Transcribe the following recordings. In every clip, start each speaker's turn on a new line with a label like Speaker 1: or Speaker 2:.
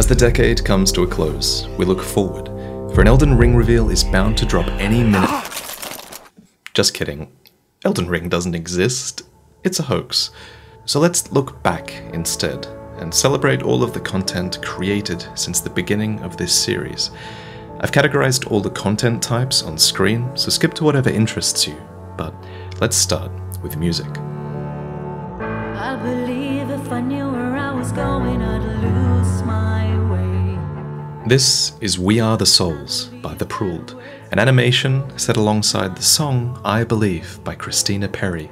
Speaker 1: As the decade comes to a close, we look forward, for an Elden Ring reveal is bound to drop any minute. Just kidding. Elden Ring doesn't exist. It's a hoax. So let's look back instead, and celebrate all of the content created since the beginning of this series. I've categorized all the content types on screen, so skip to whatever interests you, but let's start with music.
Speaker 2: I believe if I knew where I was going, I'd lose my way.
Speaker 1: This is We Are the Souls by The Pruld, an animation set alongside the song I Believe by Christina Perry.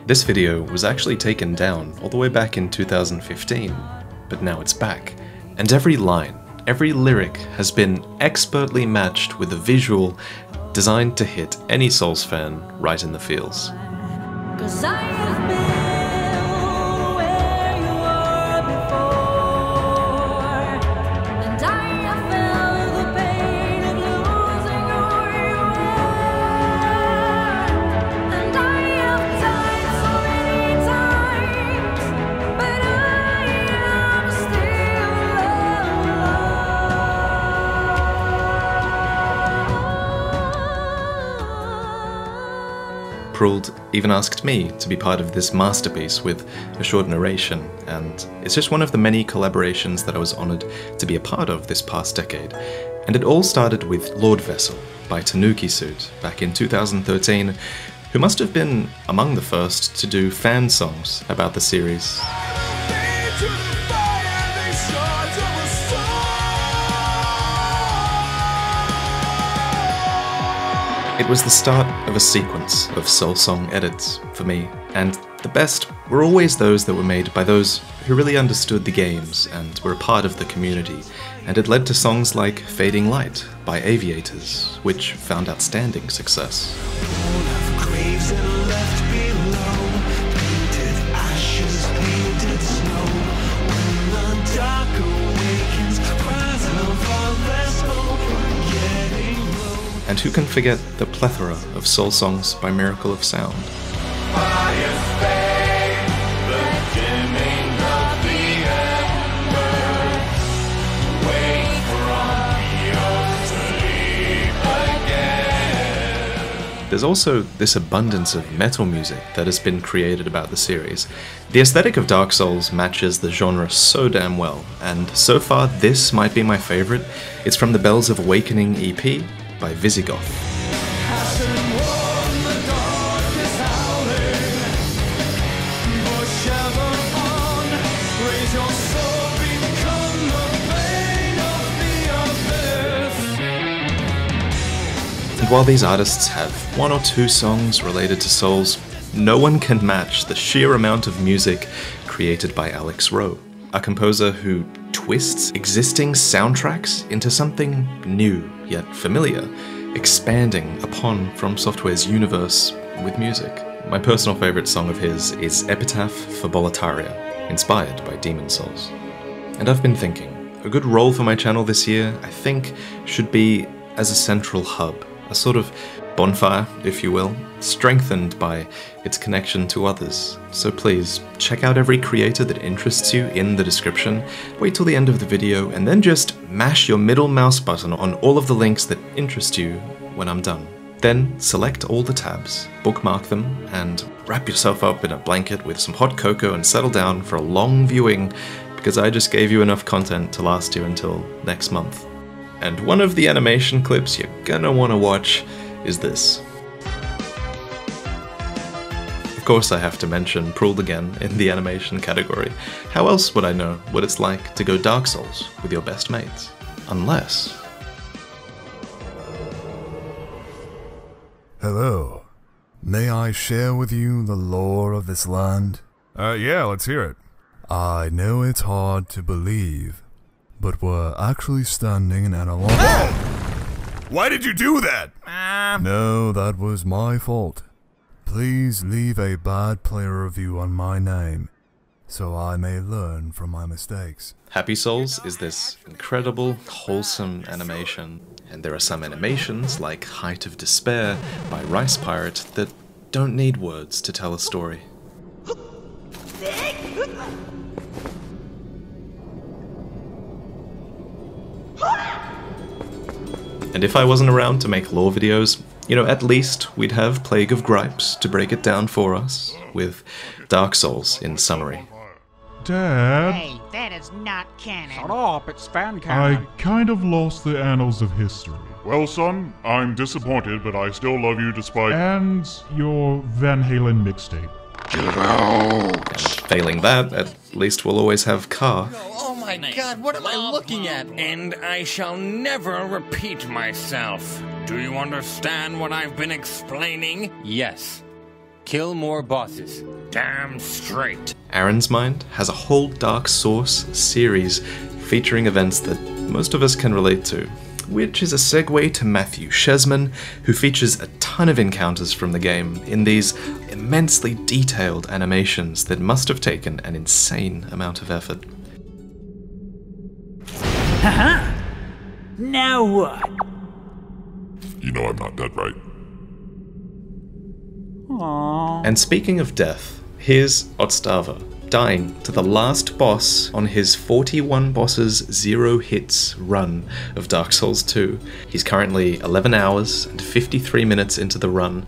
Speaker 1: This video was actually taken down all the way back in 2015, but now it's back. And every line, every lyric has been expertly matched with a visual designed to hit any Souls fan right in the feels.
Speaker 2: 'Cause I have been where you were before, and I have felt the pain of losing who you are, and I have died so many times, but I am still alive.
Speaker 1: Pruld even asked me to be part of this masterpiece with a short narration, and it's just one of the many collaborations that I was honoured to be a part of this past decade. And it all started with Lord Vessel by Tanuki Suit back in 2013, who must have been among the first to do fan songs about the series. It was the start of a sequence of soul song edits for me, and the best were always those that were made by those who really understood the games and were a part of the community, and it led to songs like Fading Light by Aviators, which found outstanding success. And who can forget the plethora of soul songs by Miracle of Sound? There's also this abundance of metal music that has been created about the series. The aesthetic of Dark Souls matches the genre so damn well, and so far this might be my favorite. It's from the Bells of Awakening EP by Visigoth. And while these artists have one or two songs related to Souls, no one can match the sheer amount of music created by Alex Rowe, a composer who twists existing soundtracks into something new yet familiar, expanding upon From Software's universe with music. My personal favourite song of his is Epitaph for Boletaria, inspired by Demon Souls. And I've been thinking, a good role for my channel this year, I think, should be as a central hub, a sort of bonfire, if you will, strengthened by its connection to others. So please, check out every creator that interests you in the description, wait till the end of the video, and then just mash your middle mouse button on all of the links that interest you when I'm done. Then select all the tabs, bookmark them, and wrap yourself up in a blanket with some hot cocoa and settle down for a long viewing, because I just gave you enough content to last you until next month. And one of the animation clips you're gonna wanna watch is this. Of course I have to mention Pruld again in the animation category. How else would I know what it's like to go Dark Souls with your best mates? Unless...
Speaker 3: Hello. May I share with you the lore of this land?
Speaker 4: Yeah, let's hear it.
Speaker 3: I know it's hard to believe, but we're actually standing in an alarm.
Speaker 4: Why did you do that?
Speaker 3: No, that was my fault. Please leave a bad player review on my name, so I may learn from my mistakes.
Speaker 1: Happy Souls is this incredible, wholesome animation, and there are some animations, like Height of Despair by Rice Pirate, that don't need words to tell a story. And if I wasn't around to make lore videos, you know, at least we'd have Plague of Gripes to break it down for us, with Dark Souls in summary.
Speaker 3: Dad,
Speaker 5: Hey, that is not canon.
Speaker 6: Shut up, it's fan
Speaker 3: I
Speaker 6: canon.
Speaker 3: kind of lost the annals of history.
Speaker 4: Well, son, I'm disappointed, but I still love you despite.
Speaker 3: And your Van Halen mixtape.
Speaker 1: And failing that, at least we'll always have Car.
Speaker 7: Oh my god, what am I looking at?
Speaker 8: And I shall never repeat myself. Do you understand what I've been explaining?
Speaker 7: Yes. Kill more bosses.
Speaker 8: Damn straight.
Speaker 1: Aaron's Mind has a whole Dark Source series featuring events that most of us can relate to, which is a segue to Matthew Shesman, who features a ton of encounters from the game in these immensely detailed animations that must have taken an insane amount of effort.
Speaker 9: Haha! Now what?
Speaker 4: You know I'm not dead, right?
Speaker 1: And speaking of death, here's Otstava, dying to the last boss on his 41 bosses 0 hits run of Dark Souls 2. He's currently 11 hours and 53 minutes into the run,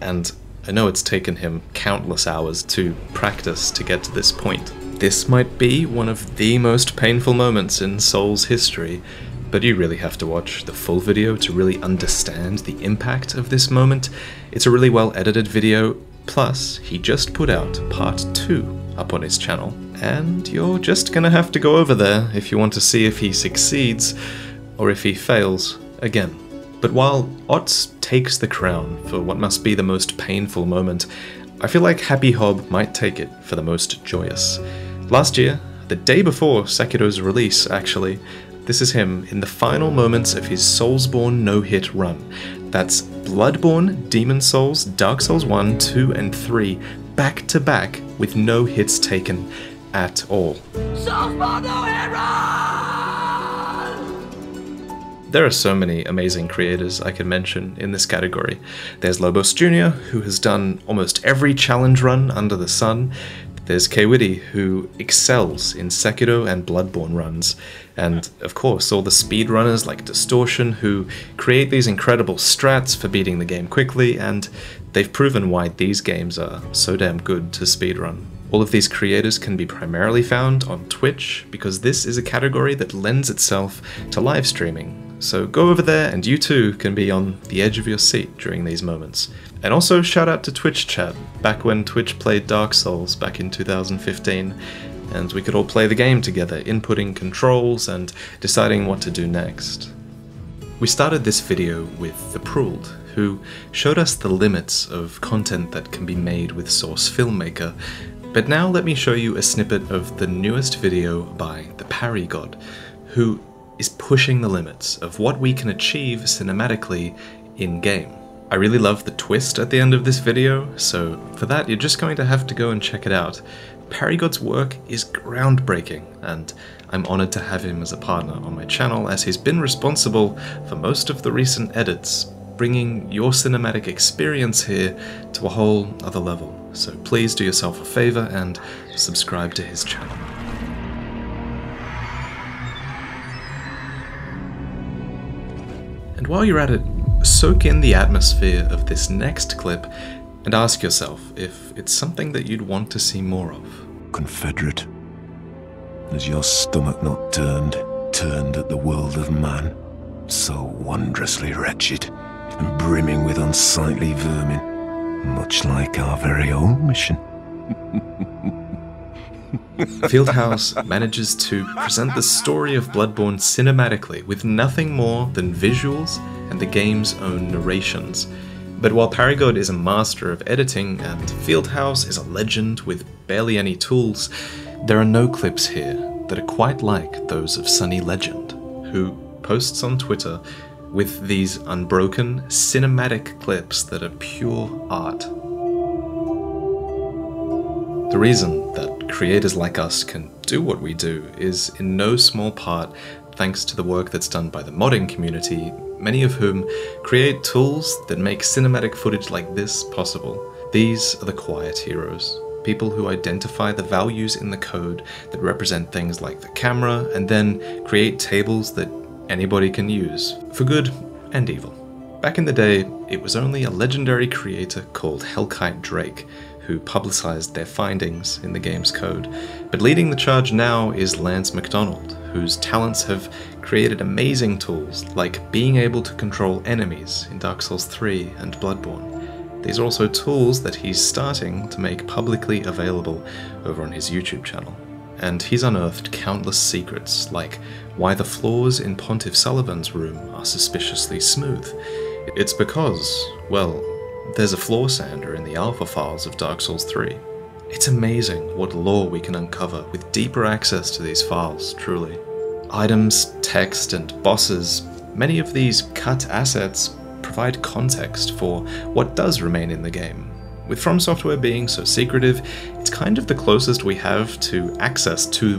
Speaker 1: and I know it's taken him countless hours to practice to get to this point. This might be one of the most painful moments in Souls history, but you really have to watch the full video to really understand the impact of this moment. It's a really well edited video, plus he just put out part 2 up on his channel, and you're just gonna have to go over there if you want to see if he succeeds or if he fails again. But while Ots takes the crown for what must be the most painful moment, I feel like Happy Hob might take it for the most joyous. Last year, the day before Sekiro's release actually, this is him in the final moments of his Soulsborne no-hit run. That's Bloodborne, Demon Souls, Dark Souls 1, 2, and 3 back to back with no hits taken at all. There are so many amazing creators I could mention in this category. There's Lobos Jr., who has done almost every challenge run under the sun. There's KINDLE, who excels in Sekiro and Bloodborne runs. And of course, all the speedrunners like Distortion, who create these incredible strats for beating the game quickly, and they've proven why these games are so damn good to speedrun. All of these creators can be primarily found on Twitch, because this is a category that lends itself to live streaming. So go over there and you too can be on the edge of your seat during these moments. And also shout out to Twitch chat, back when Twitch played Dark Souls back in 2015, and we could all play the game together, inputting controls and deciding what to do next. We started this video with The Pruled, who showed us the limits of content that can be made with Source Filmmaker, but now let me show you a snippet of the newest video by the Parry God, who is pushing the limits of what we can achieve cinematically in-game. I really love the twist at the end of this video, so for that you're just going to have to go and check it out. Parry God's work is groundbreaking, and I'm honoured to have him as a partner on my channel, as he's been responsible for most of the recent edits, bringing your cinematic experience here to a whole other level. So please do yourself a favour and subscribe to his channel. And while you're at it, soak in the atmosphere of this next clip and ask yourself if it's something that you'd want to see more of.
Speaker 10: Confederate, has your stomach not turned at the world of man? So wondrously wretched and brimming with unsightly vermin, much like our very own mission.
Speaker 1: Fieldhouse manages to present the story of Bloodborne cinematically with nothing more than visuals and the game's own narrations. But while Parry God is a master of editing and Fieldhouse is a legend with barely any tools, there are no clips here that are quite like those of Sunny Legend, who posts on Twitter with these unbroken cinematic clips that are pure art. The reason that creators like us can do what we do is in no small part thanks to the work that's done by the modding community, many of whom create tools that make cinematic footage like this possible. These are the quiet heroes, people who identify the values in the code that represent things like the camera, and then create tables that anybody can use, for good and evil. Back in the day, it was only a legendary creator called Hellkite Drake who publicized their findings in the game's code, but leading the charge now is Lance McDonald, whose talents have created amazing tools like being able to control enemies in Dark Souls 3 and Bloodborne. These are also tools that he's starting to make publicly available over on his YouTube channel. And he's unearthed countless secrets, like why the floors in Pontiff Sullivan's room are suspiciously smooth. It's because, well, there's a floor sander in the alpha files of Dark Souls 3. It's amazing what lore we can uncover with deeper access to these files, truly. Items, text, and bosses, many of these cut assets provide context for what does remain in the game. With From Software being so secretive, it's kind of the closest we have to access to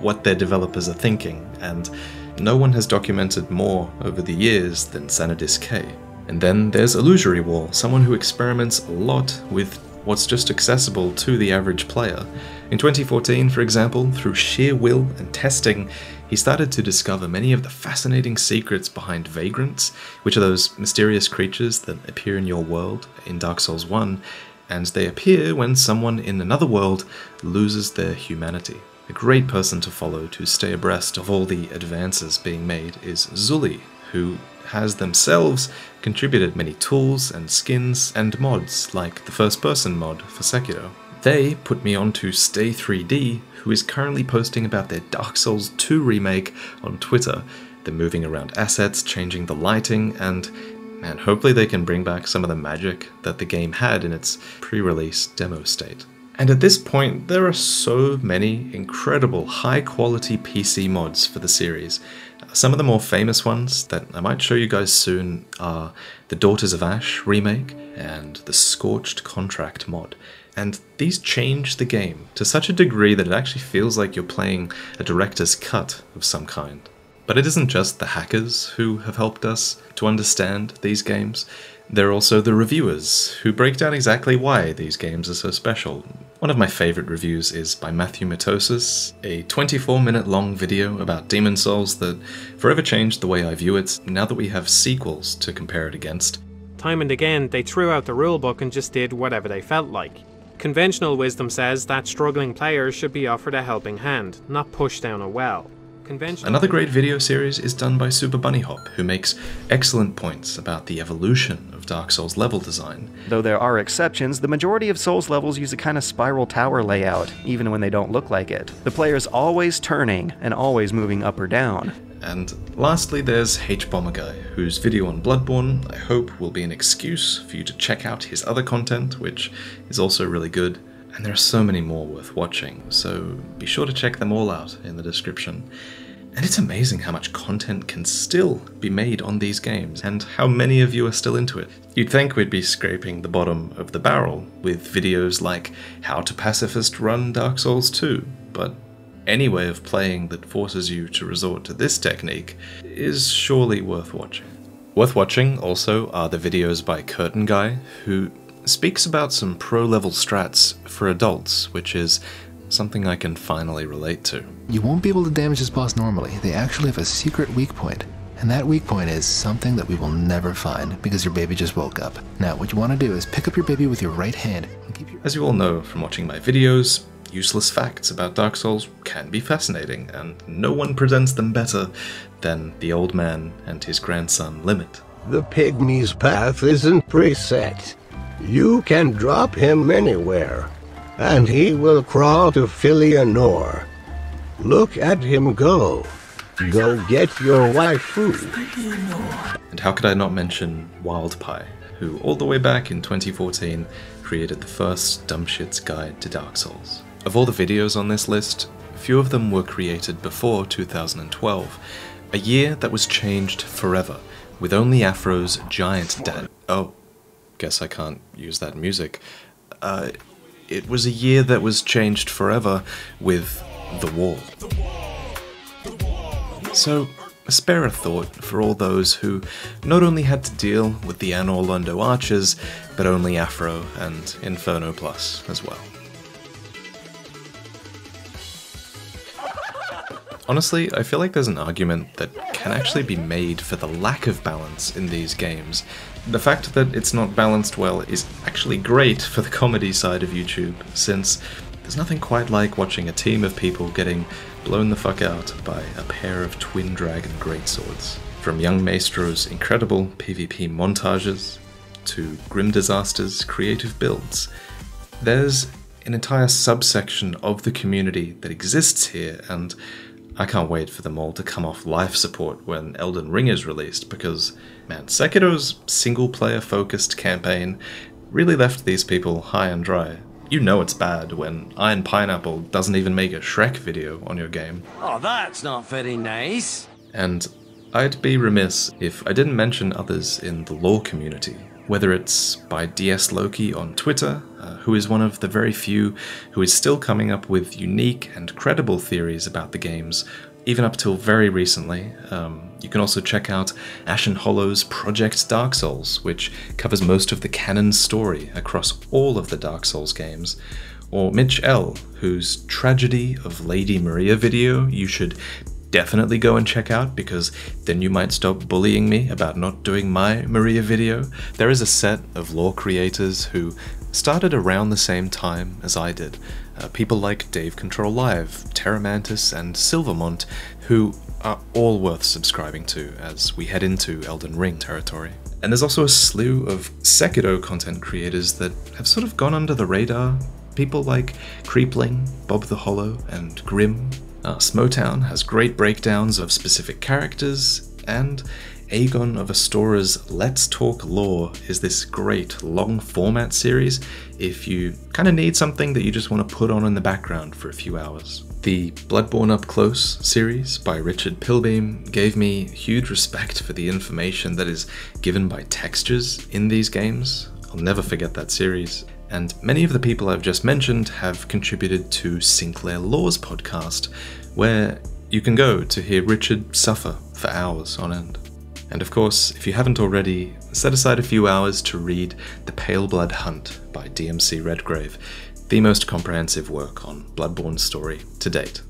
Speaker 1: what their developers are thinking, and no one has documented more over the years than Sanadis K. And then there's Illusory Wall, someone who experiments a lot with what's just accessible to the average player. In 2014, for example, through sheer will and testing, he started to discover many of the fascinating secrets behind vagrants, which are those mysterious creatures that appear in your world in Dark Souls 1, and they appear when someone in another world loses their humanity. A great person to follow to stay abreast of all the advances being made is Zully, who has themselves contributed many tools and skins and mods, like the first-person mod for Sekiro. They put me onto Stay3D, who is currently posting about their Dark Souls 2 remake on Twitter. They're moving around assets, changing the lighting, and man, hopefully they can bring back some of the magic that the game had in its pre-release demo state. And at this point, there are so many incredible high-quality PC mods for the series. Some of the more famous ones that I might show you guys soon are the Daughters of Ash remake and the Scorched Contract mod. And these change the game to such a degree that it actually feels like you're playing a director's cut of some kind. But it isn't just the hackers who have helped us to understand these games. There are also the reviewers, who break down exactly why these games are so special. One of my favourite reviews is by Matthew Mitosis, a 24-minute long video about Demon Souls that forever changed the way I view it, now that we have sequels to compare it against.
Speaker 6: Time and again, they threw out the rulebook and just did whatever they felt like. Conventional wisdom says that struggling players should be offered a helping hand, not pushed down a well.
Speaker 1: Another great video series is done by Super Bunny Hop, who makes excellent points about the evolution of Dark Souls level design.
Speaker 11: Though there are exceptions, the majority of Souls levels use a kind of spiral tower layout, even when they don't look like it. The player's always turning and always moving up or down.
Speaker 1: And lastly, there's H-Bomber Guy, whose video on Bloodborne I hope will be an excuse for you to check out his other content, which is also really good. And there are so many more worth watching, so be sure to check them all out in the description. And it's amazing how much content can still be made on these games, and how many of you are still into it. You'd think we'd be scraping the bottom of the barrel with videos like how to pacifist run Dark Souls 2, but any way of playing that forces you to resort to this technique is surely worth watching. Worth watching also are the videos by Curtain Guy, who speaks about some pro-level strats for adults, which is something I can finally relate to.
Speaker 12: You won't be able to damage this boss normally. They actually have a secret weak point. And that weak point is something that we will never find because your baby just woke up. Now, what you want to do is pick up your baby with your right hand and keep your...
Speaker 1: As you all know from watching my videos, useless facts about Dark Souls can be fascinating, and no one presents them better than the old man and his grandson Limit.
Speaker 13: The pygmy's path isn't preset. You can drop him anywhere, and he will crawl to Filianor. Look at him go. Go get your waifu.
Speaker 1: And how could I not mention Wildpie, who all the way back in 2014 created the first Dumbshit's Guide to Dark Souls. Of all the videos on this list, few of them were created before 2012, a year that was changed forever, with only Afro's giant dad. Oh, guess I can't use that music. It was a year that was changed forever with The Wall. So, spare a thought for all those who not only had to deal with the Anor Londo Archers, but only Afro and Inferno Plus as well. Honestly, I feel like there's an argument that can actually be made for the lack of balance in these games. The fact that it's not balanced well is actually great for the comedy side of YouTube, since there's nothing quite like watching a team of people getting blown the fuck out by a pair of twin dragon greatswords. From young Maestro's incredible PvP montages, to Grim Disaster's creative builds, there's an entire subsection of the community that exists here, and I can't wait for them all to come off life support when Elden Ring is released, because, man, Sekiro's single-player focused campaign really left these people high and dry. You know it's bad when Iron Pineapple doesn't even make a Shrek video on your game.
Speaker 14: Oh, that's not very nice.
Speaker 1: And I'd be remiss if I didn't mention others in the lore community, whether it's by DS Loki on Twitter, who is one of the very few who is still coming up with unique and credible theories about the games, even up till very recently. You can also check out Ashen Hollow's Project Dark Souls, which covers most of the canon story across all of the Dark Souls games, or Mitch L, whose Tragedy of Lady Maria video you should definitely go and check out, because then you might stop bullying me about not doing my Maria video. There is a set of lore creators who started around the same time as I did. People like Dave Control Live, Terramantis, and Silvermont, who are all worth subscribing to as we head into Elden Ring territory. And there's also a slew of Sekiro content creators that have sort of gone under the radar. People like Creepling, Bob the Hollow, and Grim. Smotown has great breakdowns of specific characters, and Aegon of Astora's Let's Talk Lore is this great long format series if you kind of need something that you just want to put on in the background for a few hours. The Bloodborne Up Close series by Richard Pilbeam gave me huge respect for the information that is given by textures in these games. I'll never forget that series. And many of the people I've just mentioned have contributed to Sinclair Law's podcast, where you can go to hear Richard suffer for hours on end. And of course, if you haven't already, set aside a few hours to read The Pale Blood Hunt by DMC Redgrave, the most comprehensive work on Bloodborne's story to date.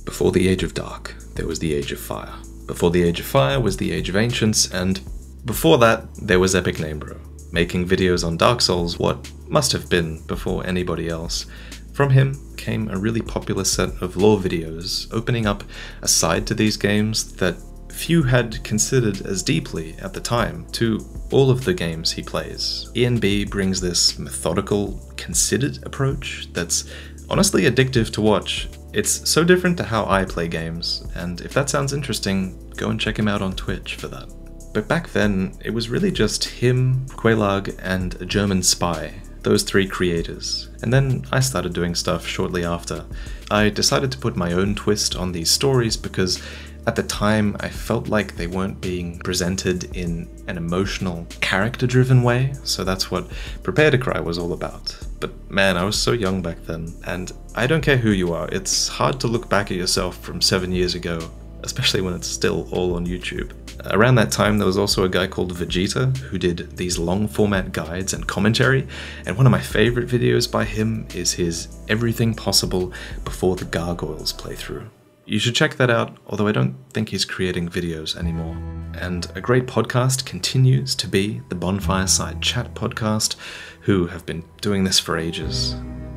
Speaker 1: Before the Age of Dark, there was the Age of Fire. Before the Age of Fire was the Age of Ancients, and before that, there was Epic Namebro, making videos on Dark Souls what must have been before anybody else. From him came a really popular set of lore videos, opening up a side to these games that few had considered as deeply at the time to all of the games he plays. ENB brings this methodical, considered approach that's honestly addictive to watch. It's so different to how I play games, and if that sounds interesting, go and check him out on Twitch for that. But back then, it was really just him, Quelaag, and a German spy, those three creators. And then I started doing stuff shortly after. I decided to put my own twist on these stories because at the time I felt like they weren't being presented in an emotional, character-driven way, so that's what Prepare to Cry was all about. But man, I was so young back then, and I don't care who you are, it's hard to look back at yourself from 7 years ago, especially when it's still all on YouTube. Around that time, there was also a guy called Vegeta who did these long format guides and commentary, and one of my favorite videos by him is his Everything Possible Before the Gargoyles playthrough. You should check that out, although I don't think he's creating videos anymore. And a great podcast continues to be the Bonfire Side Chat podcast, who have been doing this for ages.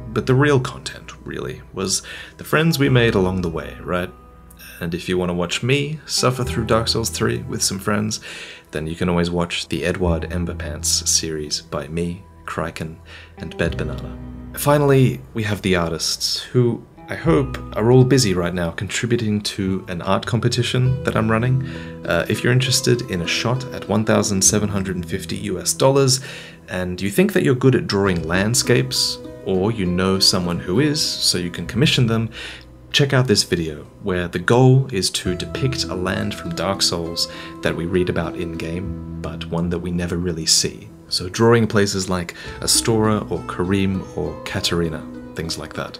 Speaker 1: But the real content, really, was the friends we made along the way, right? And if you want to watch me suffer through Dark Souls 3 with some friends, then you can always watch the Edward Emberpants series by me, Kryken, and Bed Banana. Finally, we have the artists, who I hope are all busy right now contributing to an art competition that I'm running. If you're interested in a shot at $1,750 US, and you think that you're good at drawing landscapes, or you know someone who is, so you can commission them, check out this video, where the goal is to depict a land from Dark Souls that we read about in-game, but one that we never really see. So drawing places like Astora or Karim or Katarina, things like that.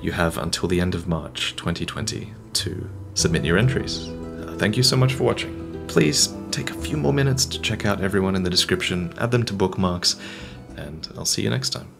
Speaker 1: You have until the end of March 2020 to submit your entries. Thank you so much for watching. Please take a few more minutes to check out everyone in the description, add them to bookmarks, and I'll see you next time.